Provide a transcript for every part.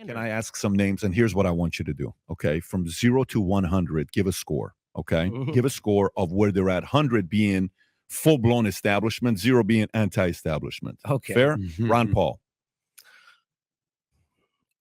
Can I ask some names? And here's what I want you to do. Okay. From 0 to 100, give a score. Okay. Give a score of where they're at. 100 being full blown establishment, 0 being anti establishment. Okay. Fair? Ron Paul.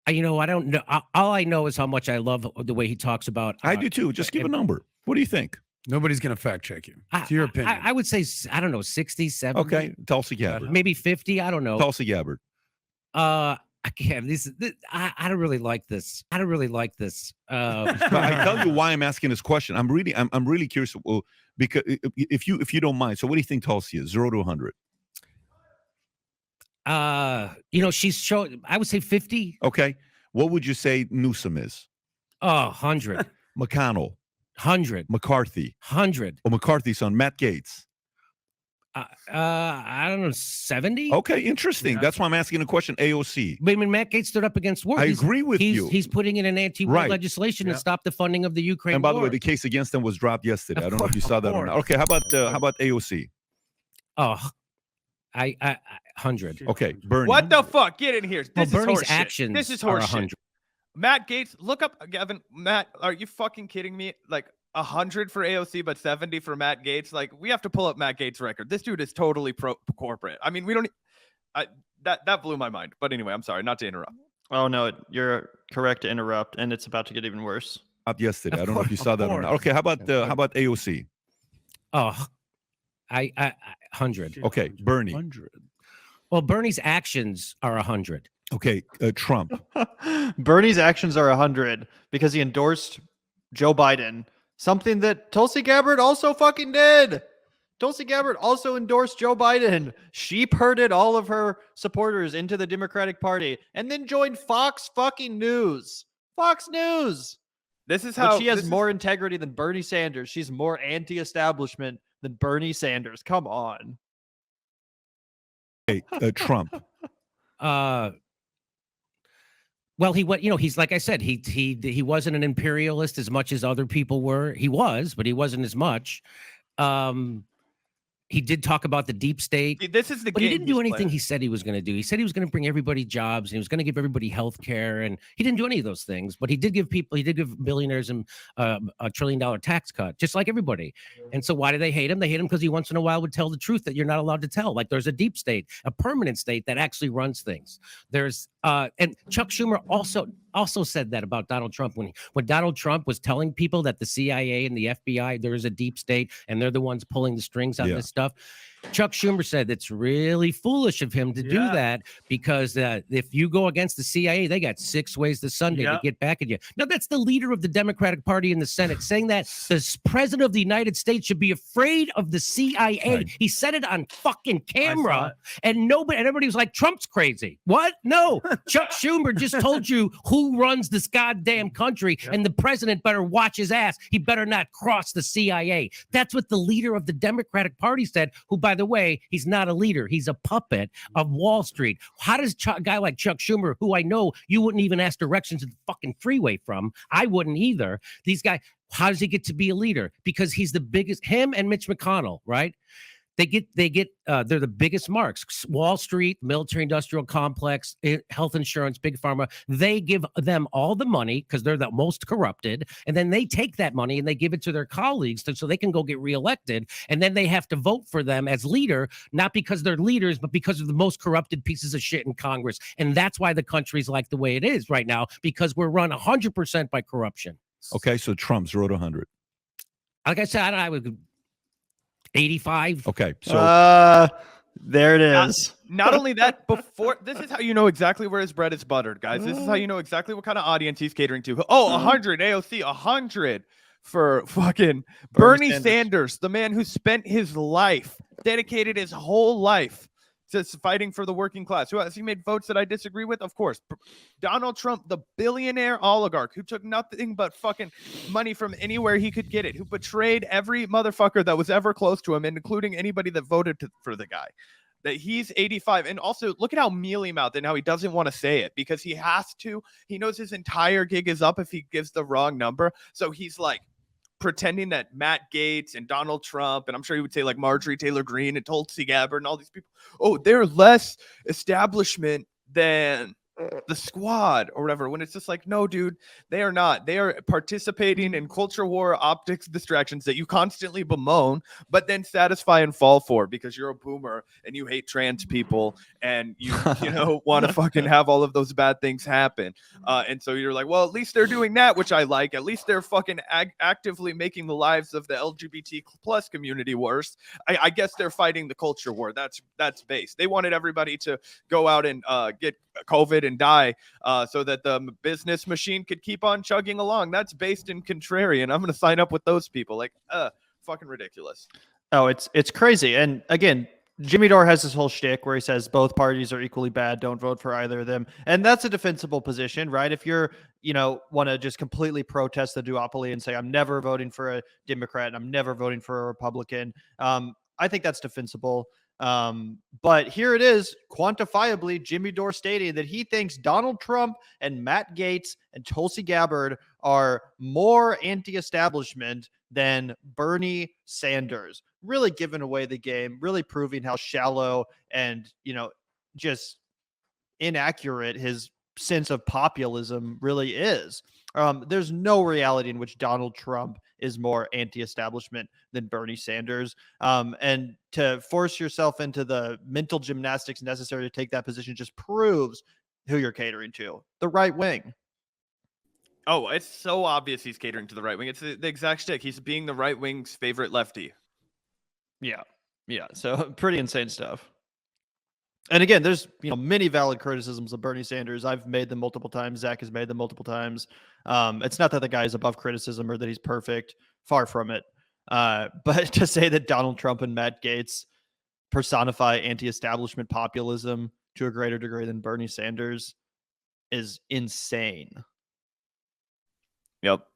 I don't know. All I know is how much I love the way he talks about. I do too. Just give a number. What do you think? Nobody's going to fact check you. It's your opinion. I would say, I don't know, 60, 70. Okay. Tulsi Gabbard. Maybe 50. I don't know. Tulsi Gabbard. I can't. I don't really like this. I tell you why I'm asking this question. I'm really curious. Well, because if you don't mind, so what do you think Tulsi is? 0 to 100. She's shown. I would say 50. Okay. What would you say Newsom is? 100. McConnell. 100. McCarthy. 100. Oh, McCarthy's son, Matt Gaetz. I don't know, 70. Okay, interesting. Yeah. That's why I'm asking a question. AOC. But I mean, Matt Gaetz stood up against war. I agree with you. He's putting in an anti-war legislation to stop the funding of the Ukraine. And by the war. way, the case against him was dropped yesterday. I don't know if you saw that or not. Okay, how about AOC? Oh, I 100. Okay, Bernie. What the fuck? Get in here. This is Bernie's actions. This is are horseshit. 100. Matt Gaetz, look up Gavin. Matt, are you fucking kidding me? Like 100 for AOC, but 70 for Matt Gaetz. Like, we have to pull up Matt Gaetz' record. This dude is totally corporate. I mean, we don't. That blew my mind. But anyway, I'm sorry, not to interrupt. Oh no, you're correct to interrupt, and it's about to get even worse. Up yesterday. I don't know if you saw that or not. Okay, how about AOC? Oh, I 100. Okay, Bernie. 100. Well, Bernie's actions are 100. Okay, Trump. Bernie's actions are 100 because he endorsed Joe Biden, something that Tulsi Gabbard also fucking did. Tulsi Gabbard also endorsed Joe Biden. She herded all of her supporters into the Democratic Party and then joined Fox fucking News. Fox News. This is how but she has more integrity than Bernie Sanders. She's more anti-establishment than Bernie Sanders. Come on. Hey, Trump. Well, he's like I said, he wasn't an imperialist as much as other people were. He was, but he wasn't as much. He did talk about the deep state. This is the but game he didn't do anything playing. he said he was going to do. He said he was going to bring everybody jobs and he was going to give everybody health care. And he didn't do any of those things, but he did give billionaires a $1 trillion tax cut, just like everybody. And so why do they hate him? They hate him because he once in a while would tell the truth that you're not allowed to tell. Like there's a deep state, a permanent state that actually runs things. There's and Chuck Schumer also said that about Donald Trump when Donald Trump was telling people that the CIA and the FBI, there is a deep state and they're the ones pulling the strings on this stuff. Chuck Schumer said it's really foolish of him to do that because if you go against the CIA, they got 6 ways to Sunday to get back at you. Now, that's the leader of the Democratic Party in the Senate saying that the president of the United States should be afraid of the CIA. Right. He said it on fucking camera and everybody was like, Trump's crazy. What? No, Chuck Schumer just told you who runs this goddamn country and the president better watch his ass. He better not cross the CIA. That's what the leader of the Democratic Party said, who, by the way, he's not a leader. He's a puppet of Wall Street. How does a guy like Chuck Schumer, who I know you wouldn't even ask directions to the fucking freeway from, I wouldn't either. These guys, how does he get to be a leader? Because he's the biggest, him and Mitch McConnell, right? They're the biggest marks. Wall Street, military industrial complex, health insurance, big pharma. They give them all the money because they're the most corrupted. And then they take that money and they give it to their colleagues so they can go get reelected. And then they have to vote for them as leader, not because they're leaders, but because of the most corrupted pieces of shit in Congress. And that's why the country's like the way it is right now, because we're run 100% by corruption. Okay, so Trump 0 to 100. Like I said, I would 85. Okay, so there it is. Not only that, this is how you know exactly where his bread is buttered, guys. This is how you know exactly what kind of audience he's catering to. Oh, 100 AOC, 100 for fucking Bernie Sanders, the man who spent his life, dedicated his whole life just fighting for the working class. Who has he made votes that I disagree with? Of course. Donald Trump, the billionaire oligarch who took nothing but fucking money from anywhere he could get it, who betrayed every motherfucker that was ever close to him, including anybody that voted for the guy. That he's 85. And also, look at how mealy-mouthed and how he doesn't want to say it because he has to. He knows his entire gig is up if he gives the wrong number. So he's like, pretending that Matt Gaetz and Donald Trump, and I'm sure he would say like Marjorie Taylor Greene and Tulsi Gabbard and all these people, oh, they're less establishment than the squad or whatever, when it's just like, no, dude, they are not. They are participating in culture war optics distractions that you constantly bemoan, but then satisfy and fall for because you're a boomer and you hate trans people and you want to fucking have all of those bad things happen. And so you're like, well, at least they're doing that, which I like. At least they're fucking actively making the lives of the LGBT plus community worse. I guess they're fighting the culture war. That's base. They wanted everybody to go out and get COVID and die so that the business machine could keep on chugging along. That's based in contrarian. I'm going to sign up with those people. Like, fucking ridiculous. Oh, it's crazy. And again, Jimmy Dore has this whole shtick where he says both parties are equally bad. Don't vote for either of them. And that's a defensible position, right? If you're, want to just completely protest the duopoly and say, I'm never voting for a Democrat and I'm never voting for a Republican. I think that's defensible. But here it is, quantifiably, Jimmy Dore stating that he thinks Donald Trump and Matt Gaetz and Tulsi Gabbard are more anti-establishment than Bernie Sanders, really giving away the game, really proving how shallow and, just inaccurate his sense of populism really is. There's no reality in which Donald Trump is more anti-establishment than Bernie Sanders. And to force yourself into the mental gymnastics necessary to take that position just proves who you're catering to, the right wing. Oh, it's so obvious he's catering to the right wing. It's the exact shtick. He's being the right wing's favorite lefty. Yeah. So pretty insane stuff. And again, there's many valid criticisms of Bernie Sanders. I've made them multiple times. Zach has made them multiple times. It's not that the guy is above criticism or that he's perfect. Far from it. But to say that Donald Trump and Matt Gaetz personify anti-establishment populism to a greater degree than Bernie Sanders is insane. Yep,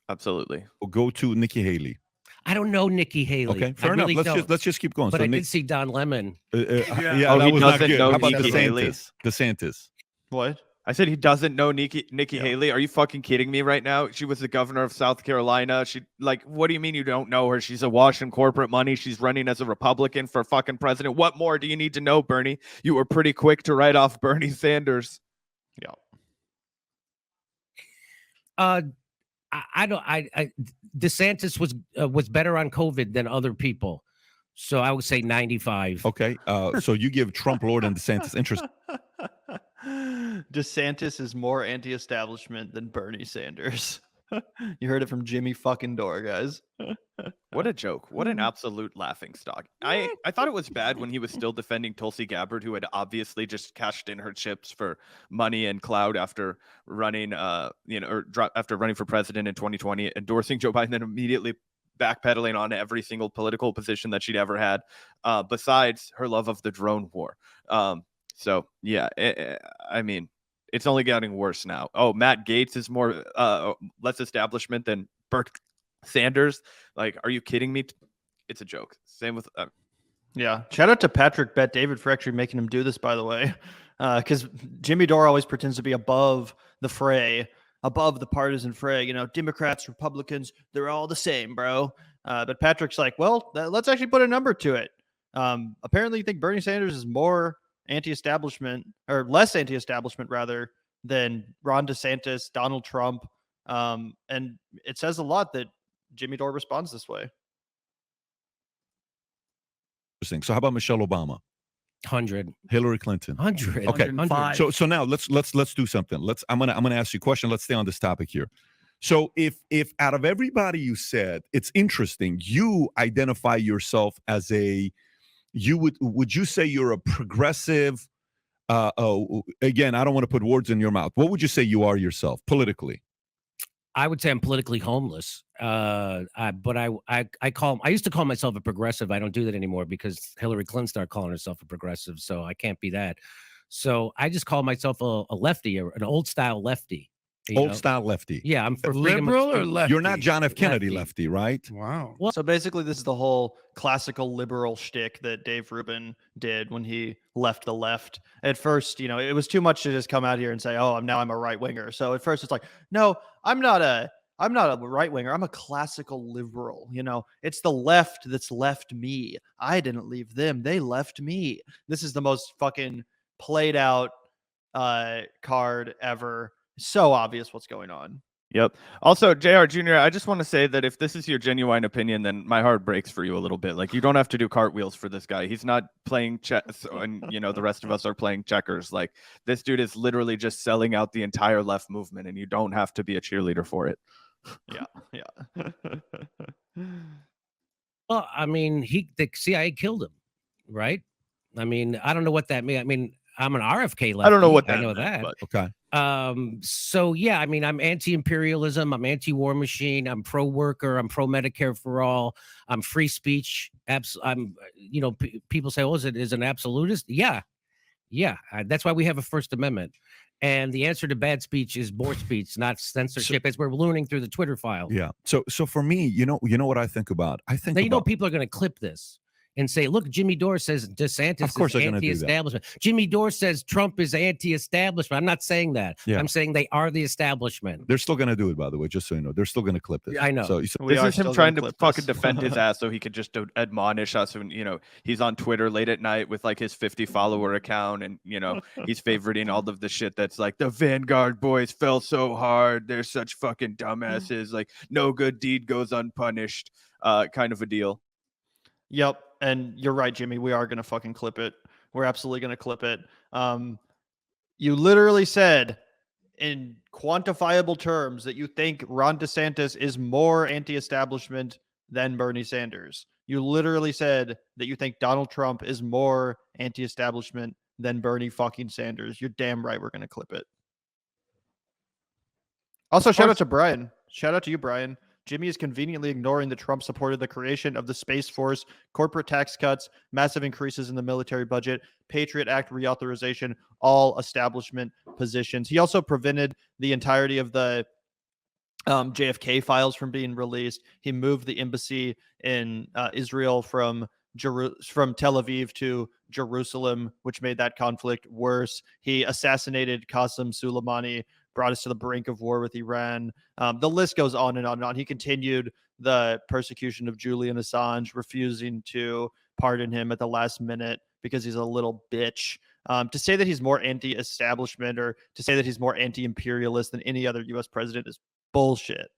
absolutely. We'll go to Nikki Haley. I don't know Nikki Haley. Okay, fair enough. Let's just keep going. But so I did see Don Lemon. Yeah, Oh, that he was not doesn't good. know How about Nikki Haley? DeSantis. What? I said he doesn't know Nikki Haley. Are you fucking kidding me right now? She was the governor of South Carolina. What do you mean you don't know her? She's awash in corporate money. She's running as a Republican for fucking president. What more do you need to know, Bernie? You were pretty quick to write off Bernie Sanders. Yeah. DeSantis was better on COVID than other people, so I would say 95. Okay, so you give Trump Lord and DeSantis interest. DeSantis is more anti-establishment than Bernie Sanders. You heard it from Jimmy fucking Dore, guys. What a joke. What an absolute laughing stock. I thought it was bad when he was still defending Tulsi Gabbard, who had obviously just cashed in her chips for money and clout after running, after running for president in 2020, endorsing Joe Biden, then immediately backpedaling on every single political position that she'd ever had, besides her love of the drone war. So, yeah, I mean, it's only getting worse now. Oh, Matt Gaetz is more less establishment than Bernie Sanders. Like, are you kidding me? It's a joke. Same with yeah. Shout out to Patrick Bet David for actually making him do this, by the way, because Jimmy Dore always pretends to be above the fray, above the partisan fray. Democrats, Republicans, they're all the same, bro. But Patrick's like, well, let's actually put a number to it. Apparently, you think Bernie Sanders is more anti-establishment or less anti-establishment rather than Ron DeSantis, Donald Trump. And it says a lot that Jimmy Dore responds this way. Interesting. So how about Michelle Obama? 100. Hillary Clinton. 100. Okay. 105. So now let's do something. I'm gonna ask you a question. Let's stay on this topic here. So if out of everybody you said, it's interesting, you identify yourself as would you say you're a progressive? Again, I don't want to put words in your mouth. What would you say you are yourself politically? I would say I'm politically homeless. But I used to call myself a progressive. I don't do that anymore because Hillary Clinton started calling herself a progressive. So I can't be that. So I just call myself a lefty, an old style lefty. Old style lefty. Yeah, I'm for liberal or lefty? You're not John F. Kennedy lefty, right? Wow. Well, So basically, this is the whole classical liberal shtick that Dave Rubin did when he left the left. At first, it was too much to just come out here and say, "Oh, I'm a right winger." So at first, it's like, "No, I'm not a right winger. I'm a classical liberal." It's the left that's left me. I didn't leave them; they left me. This is the most fucking played out card ever. So obvious what's going on. Yep. Also, JR Jr., I just want to say that if this is your genuine opinion, then my heart breaks for you a little bit. Like, you don't have to do cartwheels for this guy. He's not playing chess, and the rest of us are playing checkers. Like, this dude is literally just selling out the entire left movement, and you don't have to be a cheerleader for it. Yeah. Well, I mean, the CIA killed him, right? I mean, I don't know what that means. I mean, I'm an RFK lefty. I don't know what that I know meant, that. but- Okay. So yeah, I mean, I'm anti-imperialism, I'm anti-war machine, I'm pro-worker, I'm pro-Medicare for all, I'm free speech. I'm, people say, oh, is an absolutist? Yeah. That's why we have a First Amendment. And the answer to bad speech is more speech, not censorship, as we're learning through the Twitter file. Yeah. So for me, you know what I think about? I think Now, people are going to clip this and say, look, Jimmy Dore says DeSantis Of course is they're gonna do that. anti-establishment. Jimmy Dore says Trump is anti-establishment. I'm not saying that. Yeah. I'm saying they are the establishment. They're still going to do it, by the way, just so you know. They're still going to clip this. I know. So We This are is him still trying gonna to clip fucking this. defend his ass so he could just admonish us. And, he's on Twitter late at night with like his 50 follower account. And, he's favoriting all of the shit that's like, the Vanguard boys fell so hard. They're such fucking dumbasses. Like, no good deed goes unpunished, kind of a deal. Yep. And you're right, Jimmy. We are going to fucking clip it. We're absolutely going to clip it. You literally said in quantifiable terms that you think Ron DeSantis is more anti-establishment than Bernie Sanders. You literally said that you think Donald Trump is more anti-establishment than Bernie fucking Sanders. You're damn right. We're going to clip it. Also, shout out to Brian. Shout out to you, Brian. Jimmy is conveniently ignoring that Trump supported the creation of the Space Force, corporate tax cuts, massive increases in the military budget, Patriot Act reauthorization, all establishment positions. He also prevented the entirety of the JFK files from being released. He moved the embassy in Israel from Tel Aviv to Jerusalem, which made that conflict worse. He assassinated Qasem Soleimani, brought us to the brink of war with Iran. The list goes on and on and on. He continued the persecution of Julian Assange, refusing to pardon him at the last minute because he's a little bitch. To say that he's more anti-establishment or to say that he's more anti-imperialist than any other U.S. president is bullshit.